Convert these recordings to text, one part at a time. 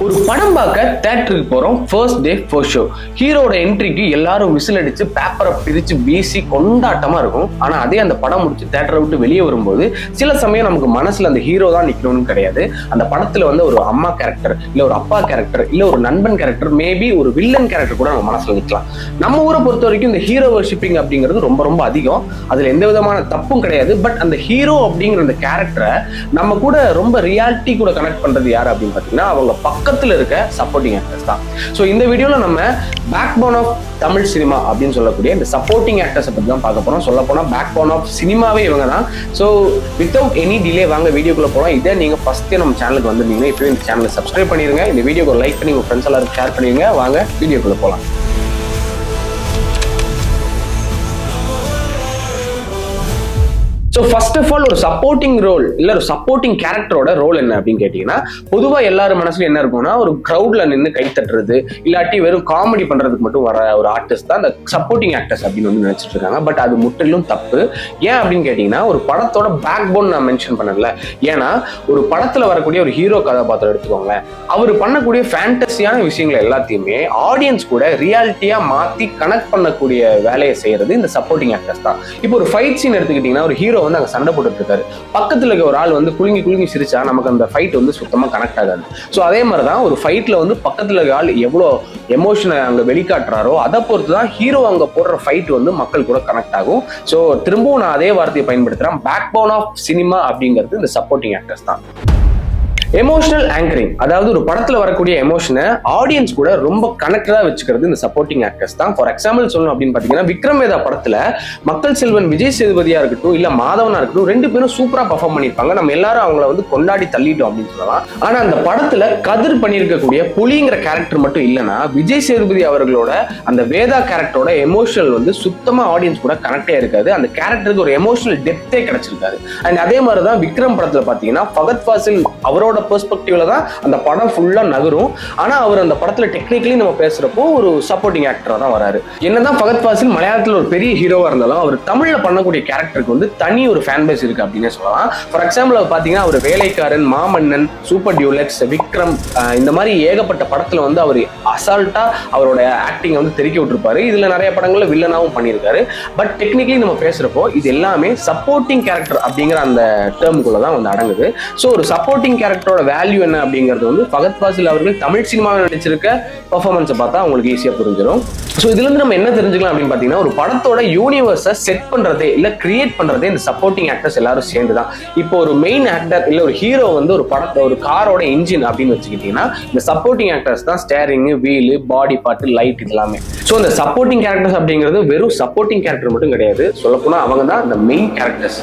ஒரு படம் பார்க்க தியேட்டருக்கு போறோம். First day first show. ஹீரோட என்ட்ரிக்கு எல்லாரும் விசில் அடிச்சு பேப்பரை பிரிச்சு வீசி கொண்டாட்டமா இருக்கும். ஆனா அதே அந்த படம் முடிச்சு தியேட்டரை விட்டு வெளியே வரும்போது சில சமயம் நமக்கு மனசுல அந்த ஹீரோ தான் நிக்கணும்னு கிடையாது. அந்த படத்துல வந்து ஒரு அம்மா கேரக்டர், இல்ல ஒரு அப்பா கேரக்டர், இல்ல ஒரு நண்பன் கேரக்டர், மேபி ஒரு வில்லன் கேரக்டர் கூட நம்ம மனசுல நிக்கலாம். நம்ம ஊரை பொறுத்த வரைக்கும் இந்த ஹீரோ வர்ஷிப்பிங் அப்படிங்கிறது ரொம்ப ரொம்ப அதிகம். அதுல எந்த விதமான தப்பும் கிடையாது. பட் அந்த ஹீரோ அப்படிங்கிற அந்த கேரக்டரை நம்ம கூட ரொம்ப ரியாலிட்டி கூட கனெக்ட் பண்றது யாரு அப்படின்னு பாத்தீங்கன்னா அவங்க பக்கத்துல இருக்க சப்போர்ட்டிங் ஆக்டர்ஸ் தான். ஸோ இந்த வீடியோல நம்ம back bone of Tamil cinema அப்படின்னு சொல்லக்கூடிய இந்த சப்போர்ட்டிங் ஆக்டர்ஸை பத்தி தான் பார்க்க போறோம். சொல்ல போனா பேக் போன் ஆஃப் சினிமாவே இவங்க தான். ஸோ வித்தவுட் எனி டிலே வாங்க வீடியோக்குள்ள போகலாம். இதை நீங்க ஃபர்ஸ்ட் நம்ம சேனலுக்கு வந்திருந்தீங்கன்னா இப்போ இந்த சேனலை சப்ஸ்கிரைப் பண்ணிருங்க. இந்த வீடியோக்கு ஒரு லைக் பண்ணி உங்க ஃப்ரெண்ட்ஸ் எல்லாரும் ஷேர் பண்ணிருங்க. வாங்க வீடியோக்குள்ள போகலாம். ஸோ ஃபர்ஸ்ட் ஆஃப் ஆல் ஒரு சப்போர்ட்டிங் ரோல் இல்லை ஒரு சப்போர்ட்டிங் கேரக்டரோட ரோல் என்ன அப்படின்னு கேட்டீங்கன்னா பொதுவாக எல்லாரும் மனசுல என்ன இருக்கும்னா ஒரு க்ரௌட்ல நின்று கை தட்டுறது இல்லாட்டி வெறும் காமெடி பண்றதுக்கு மட்டும் வர ஒரு ஆர்டிஸ்ட் தான் அந்த சப்போர்ட்டிங் ஆக்டர்ஸ் அப்படின்னு வந்து நினைச்சிட்டு இருக்காங்க. பட் அது முற்றிலும் தப்பு. ஏன் அப்படின்னு கேட்டீங்கன்னா ஒரு படத்தோட பேக் போன் நான் மென்ஷன் பண்ணல. ஏன்னா ஒரு படத்துல வரக்கூடிய ஒரு ஹீரோ கதாபாத்திரம் எடுத்துக்கோங்க, அவர் பண்ணக்கூடிய ஃபேண்டசியான விஷயங்கள் எல்லாத்தையுமே ஆடியன்ஸ் கூட ரியாலிட்டியா மாத்தி கனெக்ட் பண்ணக்கூடிய வேலையை செய்யறது இந்த சப்போர்ட்டிங் ஆக்டர்ஸ் தான். இப்போ ஒரு ஃபைட் சீன் எடுத்துக்கிட்டீங்கன்னா ஒரு ஹீரோ வந்து அங்க சண்டை போட்டுட்டு இருக்காரு, பக்கத்துல இருக்க ஒரு ஆள் வந்து குலுங்கி சிரிச்சா நமக்கு அந்த ஃபைட் வந்து சுத்தமா கனெக்ட் ஆகாது. ஸோ அதே மாதிரிதான் ஒரு ஃபைட்ல வந்து பக்கத்துல இருக்க ஆள் எவ்வளோ எமோஷனை அங்க வெளிக்காட்டுறாரோ அதை பொறுத்து தான் ஹீரோ அங்க போடுற ஃபைட் வந்து மக்கள் கூட கனெக்ட் ஆகும். ஸோ திரும்பவும் நான் அதே வார்த்தையை பயன்படுத்துறேன். பேக் போன் ஆஃப் சினிமா அப்படிங்கிறது இந்த சப்போர்ட்டிங் ஆக்டர்ஸ் தான். எமோஷனல் ஆங்கரிங், அதாவது ஒரு படத்துல வரக்கூடிய எமோஷனை ஆடியன்ஸ் கூட ரொம்ப கனெக்டடா வச்சுக்கிறது இந்த சப்போர்ட்டிங் ஆக்டர்ஸ் தான். ஃபார் எக்ஸாம்பிள் சொல்லணும் அப்படின்னு பாத்தீங்கன்னா விக்ரம் வேதா படத்துல மக்கள் செல்வன் விஜய் சேதுபதியா இருக்கட்டும் இல்ல மாதவனா இருக்கட்டும் ரெண்டு பேரும் சூப்பரா பர்ஃபார்ம் பண்ணிருப்பாங்க. நம்ம எல்லாரும் அவங்கள வந்து கொண்டாடி தள்ளிட்டோம் அப்படின்னு சொல்லலாம். ஆனா அந்த படத்துல கதிர் பண்ணியிருக்கக்கூடிய புலிங்கிற கேரக்டர் மட்டும் இல்லைன்னா விஜய் சேதுபதி அவர்களோட அந்த வேதா கேரக்டரோட எமோஷனல் வந்து சுத்தமா ஆடியன்ஸ் கூட கனெக்டே இருக்காது. அந்த கேரக்டருக்கு ஒரு எமோஷனல் டெப்தே கிடைச்சிருக்காது. அண்ட் அதே மாதிரிதான் விக்ரம் படத்துல பாத்தீங்கன்னா ஃபகத் ஃபாசில் அவரோட பெர்ஸ்பெக்டிவ்ல தான் அந்த படம் ஃபுல்லா நகரும். ஆனா அவர் அந்த படத்துல டெக்னிக்கலி நம்ம பேசுறப்போ ஒரு சப்போர்ட்டிங் ஆக்டரா தான் வராரு. என்னதான் ஃபகத் ஃபாசில் மலையாளத்துல ஒரு பெரிய ஹீரோவா இருந்தாலும் அவர் தமிழ்ல பண்ணக்கூடிய கேரக்டருக்கு வந்து தனி ஒரு ஃபேன் பேஸ் இருக்கு அப்படின்னு சொல்லலாம். ஃபார் எக்ஸாம்பிள் அவர் பாத்தீங்கன்னா அவர் வேலைக்காரன், மாமன்னன், சூப்பர் டியூலக்ஸ், விக்ரம் இந்த மாதிரி ஏகப்பட்ட படத்துல வந்து அவர் அசால்ட்டா அவரோட ஆக்டிங் வந்து தெறிக்க விட்டுருப்பாரு. இதுல நிறைய படங்கள்ல வில்லனாவும் பண்ணியிருக்காரு. பட் டெக்னிக்கலி நம்ம பேசுறப்போ இது எல்லாமே சப்போர்ட்டிங் கேரக்டர் அப்படிங்கிற அந்த டேர்முக்குள்ள தான் வந்து அடங்குது. ஸோ ஒரு சப்போர்ட்டிங் கேரக்டரோட வேல்யூ என்ன அப்படிங்கிறது வந்து ஃபகத் ஃபாசில் அவர்கள் தமிழ் சினிமாவில் நடிச்சிருக்க பெர்ஃபார்மன்ஸை பார்த்தா உங்களுக்கு ஈஸியா புரிஞ்சிடும். ஸோ இதுல இருந்து நம்ம என்ன தெரிஞ்சுக்கலாம் அப்படின்னு பாத்தீங்கன்னா ஒரு படத்தோட யூனிவர்ஸை செட் பண்றதே இல்ல கிரியேட் பண்றதே இந்த சப்போர்ட்டிங் ஆக்டர்ஸ் எல்லாரும் சேர்ந்துதான். இப்போ ஒரு மெயின் ஆக்டர் இல்ல ஒரு ஹீரோ வந்து ஒரு படத்தை ஒரு காரோட இன்ஜின் அப்படின்னு வச்சுக்கிட்டீங்கன்னா இந்த சப்போர்ட்டிங் ஆக்டர்ஸ் தான் steering, wheel, body part, light எல்லாமே. ஸோ இந்த சப்போர்ட்டிங் கேரக்டர்ஸ் அப்படிங்கிறது வெறும் சப்போர்ட்டிங் கேரக்டர் மட்டும் கிடையாது. சொல்லப்போனா அவங்க தான் இந்த மெயின் கேரக்டர்ஸ்.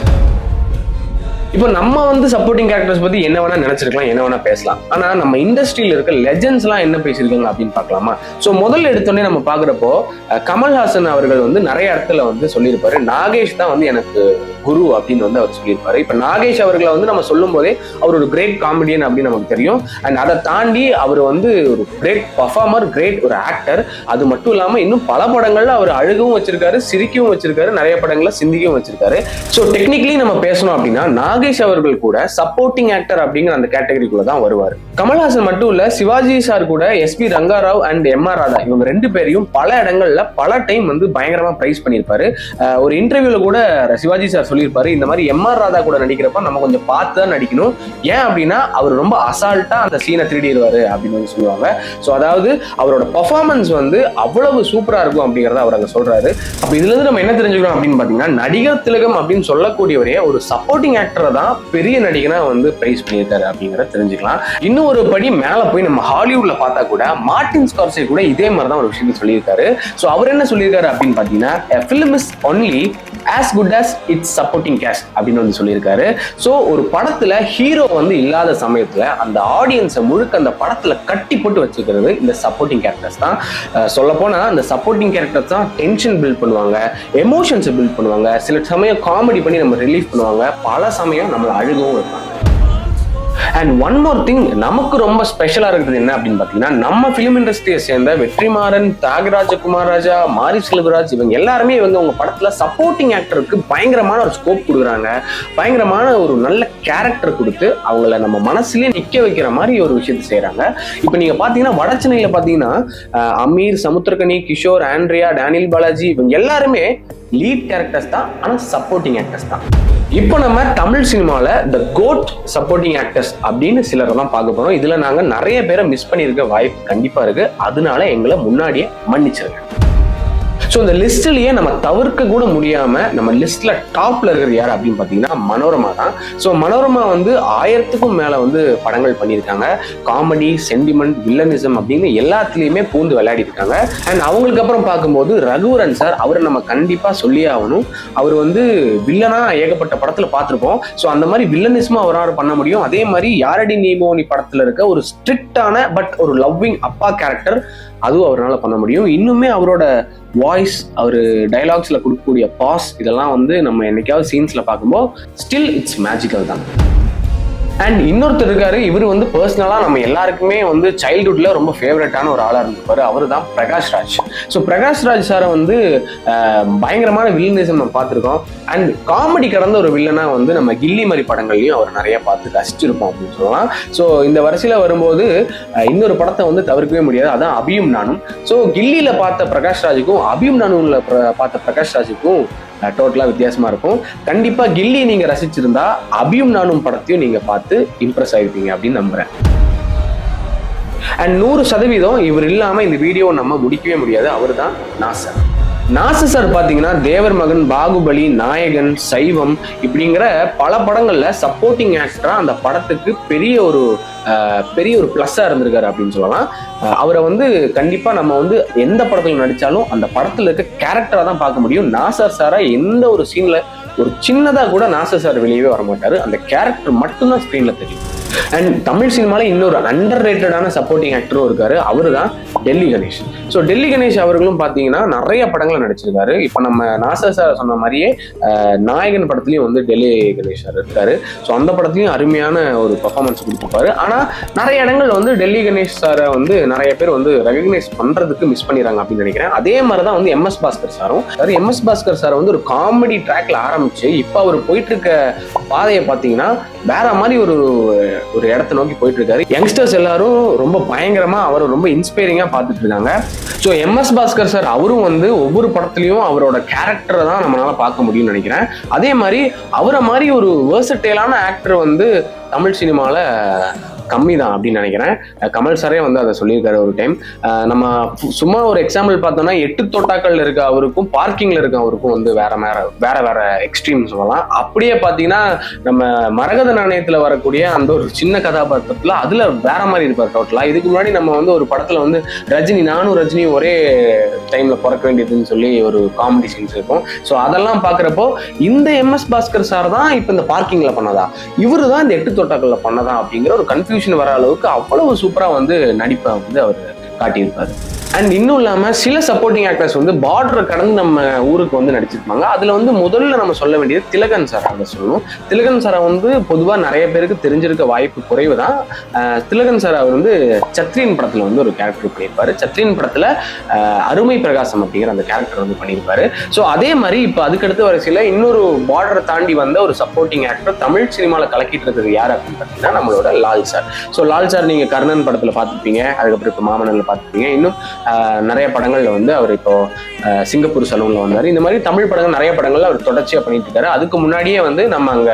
இப்போ நம்ம வந்து சப்போர்ட்டிங் கேரக்டர்ஸ் பத்தி என்ன வேணா நினைச்சிருக்கலாம், என்ன வேணா பேசலாம். ஆனா நம்ம இண்டஸ்ட்ரியில இருக்க லெஜெண்ட்ஸ் எல்லாம் என்ன பேசியிருக்காங்க அப்படின்னு பார்க்கலாமா? ஸோ முதல்ல எடுத்தோடனே நம்ம பாக்குறப்போ கமல்ஹாசன் அவர்கள் வந்து நிறைய இடத்துல வந்து சொல்லியிருப்பாரு நாகேஷ் தான் வந்து எனக்கு குரு அப்படின்னு வந்து அவர் சொல்லியிருப்பாரு. இப்ப நாகேஷ் அவர்களை வந்து நம்ம சொல்லும் போதே அவர் ஒரு கிரேட் காமெடியன் அப்படின்னு நமக்கு தெரியும். அண்ட் அதை தாண்டி அவர் வந்து ஒரு கிரேட் பர்ஃபார்மர், கிரேட் ஒரு ஆக்டர். அது மட்டும் இல்லாம இன்னும் பல படங்கள்ல அவர் அழுகவும் வச்சிருக்காரு, சிரிக்கவும் வச்சிருக்காரு, நிறைய படங்கள்ல சிந்திக்கவும் வச்சிருக்காரு. ஸோ டெக்னிக்கலி நம்ம பேசணும் அப்படின்னா நாகேஷ் அவர்கள் கூட சப்போர்ட்டிங் ஆக்டர் அப்படிங்கிற அந்த கேட்டகரிக்குள்ள தான் வருவார். கமல்ஹாசன் மட்டும் இல்ல, சிவாஜி சார் கூட SP Ranga Rao and MR Radha இவங்க ரெண்டு பேரையும் பல இடங்கள்ல பல டைம் வந்து பயங்கரமா பிரைஸ் பண்ணியிருப்பாரு. ஒரு இன்டர்வியூல கூட சிவாஜி சார் சொல்லியிருப்பாரு இந்த மாதிரி எம்ஆர் ராதா கூட நடிக்கிறப்ப நம்ம கொஞ்சம் பார்த்து தான் நடிக்கணும். ஏன் அப்படின்னா அவர் ரொம்ப அசால்ட்டா அந்த சீனை திருடிடுவாரு அப்படின்னு சொல்லுவாங்க. ஸோ அதாவது அவரோட பர்ஃபார்மன்ஸ் வந்து அவ்வளவு சூப்பரா இருக்கும் அப்படிங்கிறத அவர் அங்க சொல்றாரு. அப்ப இதுல இருந்து நம்ம என்ன தெரிஞ்சுக்கிறோம் அப்படின்னு பாத்தீங்கன்னா நடிகர் திலகம் அப்படின்னு சொல்லக்கூடியவரே ஒரு சப்போர்ட்டிங் ஆக்டரை தான் பெரிய நடிகனா வந்து பிரைஸ் பண்ணியிருக்காரு அப்படிங்கிறத தெரிஞ்சுக்கலாம். இன்னும் ஒரு படி மேல போய் நம்ம ஹாலிவுட்ல பார்த்தா கூட மார்டின் ஸ்கார்சே கூட இதே மாதிரி தான் ஒரு விஷயத்தை சொல்லியிருக்காரு. ஸோ அவர் என்ன சொல்லியிருக்காரு அப்படின்னு பாத்தீங்கன்னா a film is only as good as its supporting cast அப்படின்னு வந்து சொல்லியிருக்காரு. ஸோ ஒரு படத்துல ஹீரோ வந்து இல்லாத சமயத்துல அந்த ஆடியன்ஸை முழுக்க அந்த படத்துல கட்டி போட்டு வச்சுக்கிறது இந்த சப்போர்ட்டிங் கேரக்டர்ஸ் தான். சொல்ல போனா அந்த சப்போர்ட்டிங் கேரக்டர்ஸ் தான் டென்ஷன் பில்ட் பண்ணுவாங்க, எமோஷன்ஸை பில்ட் பண்ணுவாங்க, சில சமயம் காமெடி பண்ணி நம்ம ரிலீஃப் பண்ணுவாங்க, பல சமயம் நம்மளை அழுகவும் வைப்பாங்க. அண்ட் ஒன் மோர் திங், நமக்கு ரொம்ப ஸ்பெஷலா இருக்கிறது என்ன அப்படின்னு பாத்தீங்கன்னா, நம்ம பிலிம் இண்டஸ்ட்ரியை சேர்ந்த வெற்றிமாறன், தியாகராஜ குமாரராஜா, மாரி செல்வராஜ் இவங்க எல்லாருமே இவங்க உங்க படத்துல சப்போர்ட்டிங் ஆக்டருக்கு பயங்கரமான ஒரு ஸ்கோப் கொடுக்குறாங்க. பயங்கரமான ஒரு நல்ல கேரக்டர் கொடுத்து அவங்கள நம்ம மனசுலயே நிக்க வைக்கிற மாதிரி ஒரு விஷயத்தை செய்யறாங்க. இப்ப நீங்க பாத்தீங்கன்னா வடச்சென்னையில பாத்தீங்கன்னா அமீர், சமுத்திரகனி, கிஷோர், ஆண்ட்ரியா, டேனியல் பாலாஜி இவங்க எல்லாருமே லீட் கேரக்டர்ஸ் தான், ஆனா சப்போர்ட்டிங் ஆக்டர்ஸ் தான். இப்போ நம்ம தமிழ் சினிமாவில் த கோட் சப்போர்ட்டிங் ஆக்டர்ஸ் அப்படின்னு சிலரை தான் பார்க்க போறோம். இதுல நாங்க நிறைய பேரை மிஸ் பண்ணியிருக்க வாய்ப்பு கண்டிப்பா இருக்கு. அதனால எங்களை முன்னாடியே மன்னிச்சிருங்க. ஸோ இந்த லிஸ்ட்லயே நம்ம தவிர்க்க கூட முடியாம நம்ம லிஸ்ட்ல டாப்ல இருக்கிறது யார் அப்படின்னு பாத்தீங்கன்னா மனோரமா தான். ஸோ மனோரமா வந்து 1000க்கும் மேல வந்து படங்கள் பண்ணியிருக்காங்க. காமெடி, சென்டிமெண்ட், வில்லனிசம் அப்படின்னு எல்லாத்துலயுமே பூந்து விளையாடி இருக்காங்க. அண்ட் அவங்களுக்கு அப்புறம் பார்க்கும்போது ரகுவரன் சார், அவரை நம்ம கண்டிப்பா சொல்லியே ஆகணும். அவர் வந்து வில்லனா ஏகப்பட்ட படத்துல பார்த்திருப்போம். ஸோ அந்த மாதிரி வில்லனிசமும் அவரால் பண்ண முடியும். அதே மாதிரி யாரடி நீமோனி படத்துல இருக்க ஒரு ஸ்ட்ரிக்டான பட் ஒரு லவ்விங் அப்பா கேரக்டர் அதுவும் அவரால் பண்ண முடியும். இன்னுமே அவரோட வாய்ஸ், அவர் டைலாக்ஸ்ல கொடுக்கக்கூடிய பாஸ் இதெல்லாம் வந்து நம்ம என்னைக்காவது சீன்ஸ்ல பார்க்கும்போது ஸ்டில் இட்ஸ் மேஜிக்கல் தான். அண்ட் இன்னொருத்தர் இருக்காரு, இவர் வந்து பர்சனலா நம்ம எல்லாருக்குமே வந்து சைல்ட்ஹுட்ல ரொம்ப ஃபேவரட்டான ஒரு ஆளா இருந்திருப்பாரு. அவர் தான் பிரகாஷ் ராஜ். ஸோ பிரகாஷ் ராஜ் சாரை வந்து பயங்கரமான வில்லனிசம் நம்ம பார்த்துருக்கோம். அண்ட் காமெடி கடந்த ஒரு வில்லனா வந்து நம்ம கில்லி மாதிரி படங்கள்லையும் அவர் நிறைய பார்த்து ரசிச்சிருப்போம் அப்படின்னு சொல்லலாம். ஸோ இந்த வரிசையில வரும்போது இன்னொரு படத்தை வந்து தவிர்க்கவே முடியாது, அதான் அபியும் நானும். ஸோ கில்லியில பார்த்த பிரகாஷ் ராஜுக்கும் அபியும் நானும்ல பார்த்த பிரகாஷ் ராஜுக்கும் டோட்டலா வித்தியாசமா இருக்கும். கண்டிப்பா கில்லி நீங்க ரசிச்சிருந்தா அபியும் நானும் படத்தையும் நீங்க பார்த்து இம்ப்ரெஸ் ஆயிருப்பீங்க அப்படின்னு நம்புறேன். அண்ட் 100% இவர் இல்லாம இந்த வீடியோ நம்ம முடிக்கவே முடியாது. அவர் தான் நாசர். நாசர் சார் பாத்தீங்கன்னா தேவர் மகன், பாகுபலி, நாயகன், சைவம் இப்படிங்கிற பல படங்கள்ல சப்போர்ட்டிங் ஆக்டரா அந்த படத்துக்கு பெரிய ஒரு பிளஸ்ஸா இருந்திருக்காரு அப்படின்னு சொல்லலாம். அவரை வந்து கண்டிப்பா நம்ம வந்து எந்த படத்துல நடிச்சாலும் அந்த படத்துல இருக்க கேரக்டரா தான் பார்க்க முடியும். நாசர் சாரா எந்த ஒரு சீன்ல ஒரு சின்னதா கூட நாசர் சார் வெளியவே வர மாட்டாரு. அந்த கேரக்டர் மட்டும்தான் ஸ்கிரீன்ல தெரியும். அண்ட் தமிழ் சினிமால இன்னொரு அண்டர் ரேட்டடான சப்போர்ட்டிங் ஆக்டரும் இருக்காரு, அவரு தான் டெல்லி கணேஷ். ஸோ டெல்லி கணேஷ் அவர்களும் பார்த்தீங்கன்னா நிறைய படங்களை நடிச்சிருக்காரு. இப்போ நம்ம நாசர் சார் சொன்ன மாதிரியே நாயகன் படத்துலையும் வந்து டெல்லி கணேஷ் சார் இருக்காரு. ஸோ அந்த படத்துலையும் அருமையான ஒரு பர்ஃபார்மன்ஸ் கொடுத்துருப்பாரு. ஆனால் நிறைய இடங்கள் வந்து டெல்லி கணேஷ் சாரை வந்து நிறைய பேர் வந்து ரெகக்னைஸ் பண்றதுக்கு மிஸ் பண்ணிடுறாங்க அப்படின்னு நினைக்கிறேன். அதே மாதிரி தான் வந்து எம்எஸ் பாஸ்கர் சாரும். எம்எஸ் பாஸ்கர் சார் வந்து ஒரு காமெடி ட்ராக்ல ஆரம்பிச்சு இப்போ அவர் போயிட்டு இருக்க பாதையை பார்த்தீங்கன்னா வேற மாதிரி ஒரு இடத்தை நோக்கி போயிட்டு இருக்காரு. யங்ஸ்டர்ஸ் எல்லாரும் ரொம்ப பயங்கரமா அவரை ரொம்ப இன்ஸ்பைரிங்கா பார்த்துட்டு இருக்காங்க. ஸோ எம்எஸ் பாஸ்கர் சார் அவரும் வந்து ஒவ்வொரு படத்துலையும் அவரோட கேரக்டரை தான் நம்மளால பார்க்க முடியும்னு நினைக்கிறேன். அதே மாதிரி அவரை மாதிரி ஒரு வேர்சடைலான ஆக்டர் வந்து தமிழ் சினிமால கம்மி தான் அப்படின்னு நினைக்கிறேன். கமல் சாரே வந்து அதை சொல்லியிருக்காரு ஒரு டைம். நம்ம சும்மா ஒரு எக்ஸாம்பிள் பார்த்தோம்னா 8 தோட்டாக்கள் இருக்க அவருக்கும் பார்க்கிங்ல இருக்க அவருக்கும் வந்து வேற எக்ஸ்ட்ரீம் சொல்லலாம். அப்படியே பார்த்தீங்கன்னா நம்ம மரகத நாணயத்துல வரக்கூடிய அந்த ஒரு சின்ன கதாபாத்திரத்துல அதுல வேற மாதிரி இருப்பார் டோட்டலா. இதுக்கு முன்னாடி நம்ம வந்து ஒரு படத்துல வந்து ரஜினி, நானும் ரஜினியும் ஒரே டைம்ல பிறக்க வேண்டியதுன்னு சொல்லி ஒரு காமெடி சீன்ஸ் இருக்கும். ஸோ அதெல்லாம் பாக்குறப்போ இந்த எம்எஸ் பாஸ்கர் சார் தான் இப்ப இந்த பார்க்கிங்ல பண்ணதா, இவரு தான் இந்த 8 தோட்டாக்கள்ல பண்ணதா அப்படிங்கிற ஒரு கன்ஃபியூஷன் வர அளவுக்கு அவ்வளவு சூப்பரா வந்து நடிப்பை வந்து அவர் காட்டியிருப்பாரு. அண்ட் இன்னும் இல்லாம சில சப்போர்ட்டிங் ஆக்டர்ஸ் வந்து பார்டர் கடந்து நம்ம ஊருக்கு வந்து நடிச்சிருப்பாங்க. அதுல வந்து முதல்ல நம்ம சொல்ல வேண்டியது திலகன் சார் அதை சொல்லணும். திலகன் சாரை வந்து பொதுவாக நிறைய பேருக்கு தெரிஞ்சிருக்க வாய்ப்பு குறைவு தான். திலகன் சார் அவர் வந்து சத்ரியன் படத்துல வந்து ஒரு கேரக்டர் பண்ணியிருப்பாரு. சத்ரியன் படத்துல அருமை பிரகாசம் அப்படிங்கிற அந்த கேரக்டர் வந்து பண்ணியிருப்பாரு. ஸோ அதே மாதிரி இப்போ அதுக்கடுத்து வரிசையில இன்னொரு பார்டரை தாண்டி வந்த ஒரு சப்போர்ட்டிங் ஆக்டர் தமிழ் சினிமாவில் கலக்கிட்டு இருக்கிறது யார் அப்படின்னு பார்த்தீங்கன்னா நம்மளோட Lal sir. So Lal sir நீங்க கர்ணன் படத்துல பார்த்துருப்பீங்க, அதுக்கப்புறம் இப்போ மாமன்னன்ல பார்த்துருப்பீங்க. இன்னும் நிறைய படங்கள்ல வந்து அவர் இப்போ சிங்கப்பூர் சலூன்ல வந்தாரு. இந்த மாதிரி தமிழ் படங்கள் நிறைய படங்கள்ல அவர் தொடர்ச்சியா பண்ணிட்டு இருக்காரு. அதுக்கு முன்னாடியே வந்து நம்ம அங்க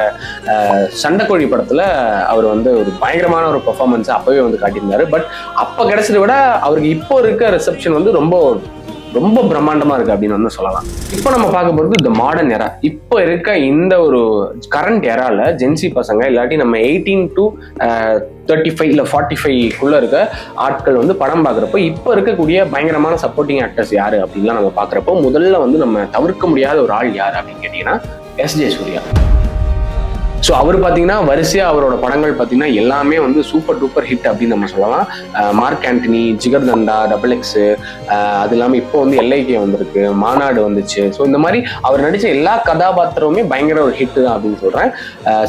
சண்டைக்கோழி படத்துல அவர் வந்து ஒரு பயங்கரமான ஒரு பெர்ஃபார்மன்ஸ் அப்பவே வந்து காட்டியிருந்தாரு. பட் அப்ப கிடைச்சதை விட அவருக்கு இப்போ இருக்க ரிசப்ஷன் வந்து ரொம்ப பிரம்மாண்டமா இருக்கு அப்படின்னு வந்து சொல்லலாம். இப்போ நம்ம பார்க்க போறது இந்த மாடர்ன் எரா. இப்போ இருக்க இந்த ஒரு கரண்ட் எரால ஜென்சி பசங்க இல்லாட்டி நம்ம 18 to 35 இல்ல 45 இருக்க ஆட்கள் வந்து படம் பார்க்குறப்போ இப்போ இருக்கக்கூடிய பயங்கரமான சப்போர்ட்டிங் ஆக்டர்ஸ் யாரு அப்படின்லாம் நம்ம பார்க்குறப்போ முதல்ல வந்து நம்ம தவிர்க்க முடியாத ஒரு ஆள் யாரு அப்படின்னு கேட்டீங்கன்னா எஸ்.ஜே. சூர்யா. ஸோ அவர் பார்த்தீங்கன்னா வரிசையா அவரோட படங்கள் பார்த்தீங்கன்னா எல்லாமே வந்து சூப்பர் டூப்பர் ஹிட் அப்படின்னு நம்ம சொல்லலாம். மார்க் ஆண்டனி, ஜிகர் தண்டா, XXX, அது இல்லாமல் இப்போ வந்து LIK வந்திருக்கு, மாநாடு வந்துச்சு. ஸோ இந்த மாதிரி அவர் நடிச்ச எல்லா கதாபாத்திரமுமே பயங்கர ஒரு ஹிட் தான் அப்படின்னு சொல்றேன்.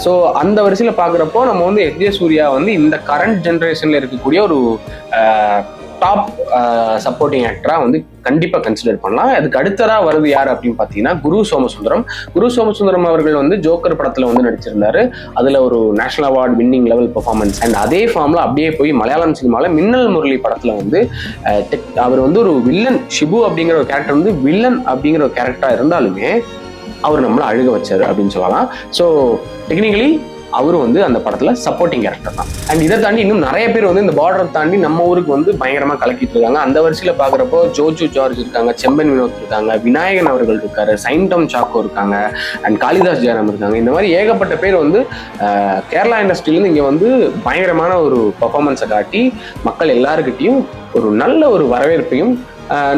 ஸோ அந்த வரிசையில் பார்க்குறப்போ நம்ம வந்து எஸ்.ஜே. சூர்யா வந்து இந்த கரண்ட் ஜென்ரேஷன்ல இருக்கக்கூடிய ஒரு டாப் சப்போர்ட்டிங் ஆக்டரா வந்து கண்டிப்பா கன்சிடர் பண்ணலாம். அதுக்கு அடுத்ததா வருது யார் அப்படின்னு பாத்தீங்கன்னா குரு சோமசுந்தரம். குரு சோமசுந்தரம் அவர்கள் வந்து ஜோக்கர் படத்துல வந்து நடிச்சிருந்தாரு. அதுல ஒரு national award winning level performance. And அதே ஃபார்ம்ல அப்படியே போய் மலையாளம் சினிமால மின்னல் முரளி படத்துல வந்து அவர் வந்து ஒரு வில்லன், ஷிபு அப்படிங்கிற ஒரு கேரக்டர் வந்து வில்லன் அப்படிங்கிற ஒரு கேரக்டரா இருந்தாலுமே அவர் நம்மளை அழுக வச்சாரு அப்படின்னு சொல்லலாம். ஸோ டெக்னிக்கலி அவரு வந்து அந்த படத்துல சப்போர்ட்டிங் கேரக்டர் தான். அண்ட் இதை தாண்டி இன்னும் நிறைய பேர் வந்து இந்த பார்டரை தாண்டி நம்ம ஊருக்கு வந்து பயங்கரமா கலக்கிட்டு இருக்காங்க. அந்த வரிசையில பாக்குறப்போ ஜோஜு ஜார்ஜ் இருக்காங்க, செம்பன் வினோத் இருக்காங்க, விநாயகன் அவர்கள் இருக்காரு, சைன்டம் சாக்கோ இருக்காங்க, அண்ட் காளிதாஸ் ஜெயராம் இருக்காங்க. இந்த மாதிரி ஏகப்பட்ட பேர் வந்து கேரளா இண்டஸ்ட்ரியிலேருந்து இங்க வந்து பயங்கரமான ஒரு பர்ஃபார்மன்ஸை காட்டி மக்கள் எல்லாருக்கிட்டையும் ஒரு நல்ல ஒரு வரவேற்பையும்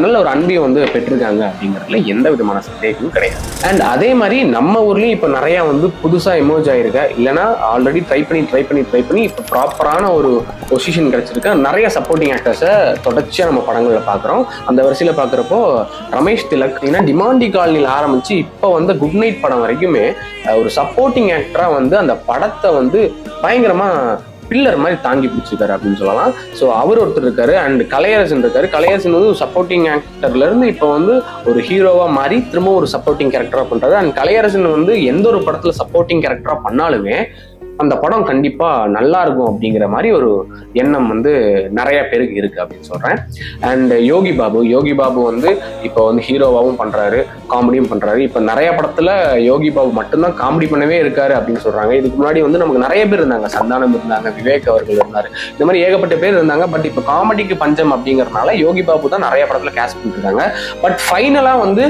நல்ல ஒரு அன்பையும் வந்து பெற்றிருக்காங்க அப்படிங்கிறதுல எந்த விதமான சந்தேகமும் கிடையாது. அண்ட் அதே மாதிரி நம்ம ஊர்லயும் இப்போ நிறைய வந்து புதுசா எமோஜ் ஆயிருக்க, இல்லைன்னா ஆல்ரெடி ட்ரை பண்ணி இப்போ ப்ராப்பரான ஒரு பொசிஷன் கிடைச்சிருக்க நிறைய சப்போர்ட்டிங் ஆக்டர்ஸை தொடர்ச்சியா நம்ம படங்கள்ல பாக்குறோம். அந்த வரிசையில பாக்குறப்போ ரமேஷ் திலக் டிமாண்டி காலனியில் ஆரம்பிச்சு இப்போ வந்து குட் நைட் படம் வரைக்குமே ஒரு சப்போர்ட்டிங் ஆக்டரா வந்து அந்த படத்தை வந்து பயங்கரமா பில்லர் மாதிரி தாங்கி பிடிச்சிருக்காரு அப்படின்னு சொல்லலாம். ஸோ அவர் ஒருத்தர் இருக்காரு. அண்ட் கலையரசன் இருக்காரு. கலையரசன் வந்து ஒரு சப்போர்ட்டிங் ஆக்டர்ல இருந்து இப்போ வந்து ஒரு ஹீரோவா மாறி திரும்ப ஒரு சப்போர்ட்டிங் கேரக்டரா பண்றாரு. அண்ட் கலையரசன் வந்து எந்த ஒரு படத்துல சப்போர்ட்டிங் கேரக்டரா பண்ணாலுமே அந்த படம் கண்டிப்பா நல்லா இருக்கும் அப்படிங்கிற மாதிரி ஒரு எண்ணம் வந்து நிறைய பேருக்கு இருக்கு அப்படின்னு சொல்றேன். அண்ட் யோகி பாபு வந்து இப்போ வந்து ஹீரோவாவும் பண்றாரு, காமெடியும் பண்றாரு. இப்போ நிறைய படத்துல யோகி பாபு மட்டும்தான் காமெடி பண்ணவே இருக்காரு அப்படின்னு சொல்றாங்க. இதுக்கு முன்னாடி வந்து நமக்கு நிறைய பேர் இருந்தாங்க, சந்தானம் இருந்தாங்க, விவேக் அவர்கள் இருந்தாரு, இந்த மாதிரி ஏகப்பட்ட பேர் இருந்தாங்க. பட் இப்போ காமெடிக்கு பஞ்சம் அப்படிங்கறதுனால யோகி பாபு தான் நிறைய படத்துல கேஸ்ட் பண்ணிருக்காங்க. பட் ஃபைனலா வந்து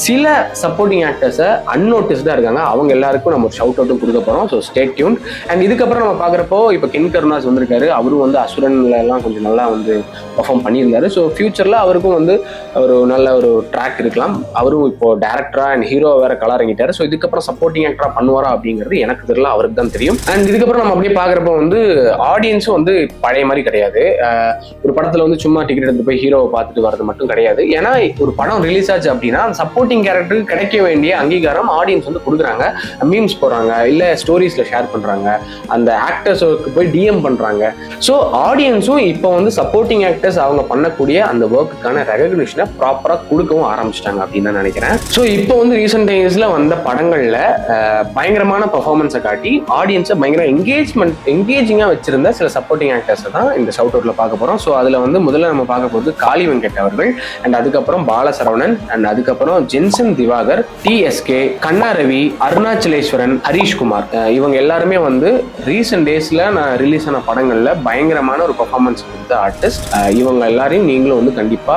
சில சப்போர்ட்டிங் ஆக்டர்ஸை அன்னோட்டிஸ்டா இருக்காங்க. அவங்க எல்லாருக்கும் நம்ம ஒரு ஷவுட் அவுட்டும் கொடுக்க போறோம். So stay tune. அண்ட் இதுக்கப்புறம் நம்ம பாக்குறப்போ இப்போ கின் கருணாஸ் வந்திருக்காரு. அவரும் வந்து அசுரன்ல எல்லாம் கொஞ்சம் நல்லா வந்து பெர்ஃபார்ம் பண்ணியிருந்தாரு. ஸோ ஃபியூச்சர்ல அவருக்கும் வந்து ஒரு நல்ல ஒரு ட்ராக் இருக்கலாம். அவரும் இப்போ டேரக்டரா அண்ட் ஹீரோ வேற கலரங்கிட்டாரு. ஸோ இதுக்கப்புறம் சப்போர்ட்டிங் ஆக்டரா பண்ணுவாரா அப்படிங்கிறது எனக்கு தெரியல, அவருக்கு தான் தெரியும். அண்ட் இதுக்கப்புறம் நம்ம அப்படியே பாக்குறப்போ வந்து ஆடியன்ஸும் வந்து பழைய மாதிரி கிடையாது. ஒரு படத்துல வந்து சும்மா டிக்கெட் எடுத்து போய் ஹீரோவை பார்த்துட்டு வர்றது மட்டும் கிடையாது. ஏன்னா ஒரு படம் ரிலீஸ் ஆச்சு அப்படின்னா சப்போர்ட்டிங் கேரக்டருக்கு கிடைக்க வேண்டிய அங்கீகாரம் ஆடியன்ஸ் வந்து கொடுக்குறாங்க. மீம்ஸ் போடுறாங்க, இல்ல ஸ்டோரிஸ்ல ஷேர் பண்றாங்க, அந்த ஆக்டர்ஸுக்கு போய் டிஎம் பண்றாங்க. ஸோ ஆடியன்ஸும் இப்போ வந்து சப்போர்ட்டிங் ஆக்டர்ஸ் அவங்க பண்ணக்கூடிய அந்த ஒர்க்குக்கான ரெகக்னிஷனை ப்ராப்பரா கொடுக்கவும் ஆரம்பிச்சிட்டாங்க அப்படின்னு தான் நினைக்கிறேன். ஸோ இப்போ வந்து ரீசெண்ட் டைம்ஸ்ல வந்த படங்கள்ல பயங்கரமான பெர்ஃபார்மன்ஸை காட்டி ஆடியன்ஸை பயங்கர என்கேஜிங்கா வச்சிருந்த சில சப்போர்ட்டிங் ஆக்டர்ஸை தான் இந்த ஷவுட் அவுட்ல பார்க்க போறோம். ஸோ அதுல வந்து முதல்ல நம்ம பார்க்க போகிறது காளி வெங்கட் அவர்கள், அண்ட் அதுக்கப்புறம் பாலசரவணன், அண்ட் அதுக்கப்புறம் ஜென்சன் திவாகர், TSK, கண்ணா ரவி, அருணாச்சலேஸ்வரன், ஹரீஷ்குமார். இவங்க எல்லாருமே வந்து ரீசெண்ட் டேஸ்ல நான் ரிலீஸ் ஆன படங்கள்ல பயங்கரமான ஒரு பெர்ஃபார்மன்ஸ் கொடுத்த ஆர்டிஸ்ட். இவங்க எல்லாரையும் நீங்களும் வந்து கண்டிப்பா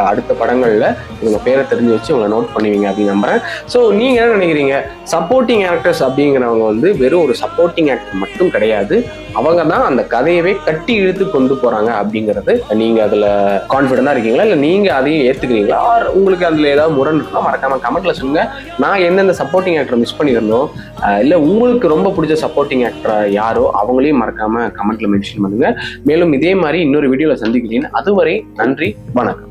அடுத்த படங்கள்ல இவங்க பேரை தெரிஞ்சு வச்சு இவங்க நோட் பண்ணுவீங்க அப்படின்னு நம்புறேன். ஸோ நீங்க என்ன நினைக்கிறீங்க? சப்போர்ட்டிங் ஆக்டர்ஸ் அப்படிங்கிறவங்க வந்து வெறும் ஒரு சப்போர்ட்டிங் ஆக்டர் மட்டும் கிடையாது, அவங்க தான் அந்த கதையவே கட்டி இழுத்து கொண்டு போறாங்க அப்படிங்கிறது நீங்க அதுல கான்ஃபிடண்டா இருக்கீங்களா, இல்ல நீங்க அதையும் ஏத்துக்கிறீங்களா, உங்களுக்கு அதுல ஏதாவது முரண் இருக்குன்னா மறக்காம கமெண்ட்ல சொல்லுங்க. நான் எந்தெந்த சப்போர்ட்டிங் ஆக்டர் மிஸ் பண்ணியிருந்தோம், இல்ல உங்களுக்கு ரொம்ப பிடிச்ச சப்போர்ட்டிங் ஆக்டர் யாரோ அவங்களையும் மறக்காம கமெண்ட்ல மென்ஷன் பண்ணுங்க. மேலும் இதே மாதிரி இன்னொரு வீடியோல சந்திக்கிறேன். அதுவரை நன்றி, வணக்கம்.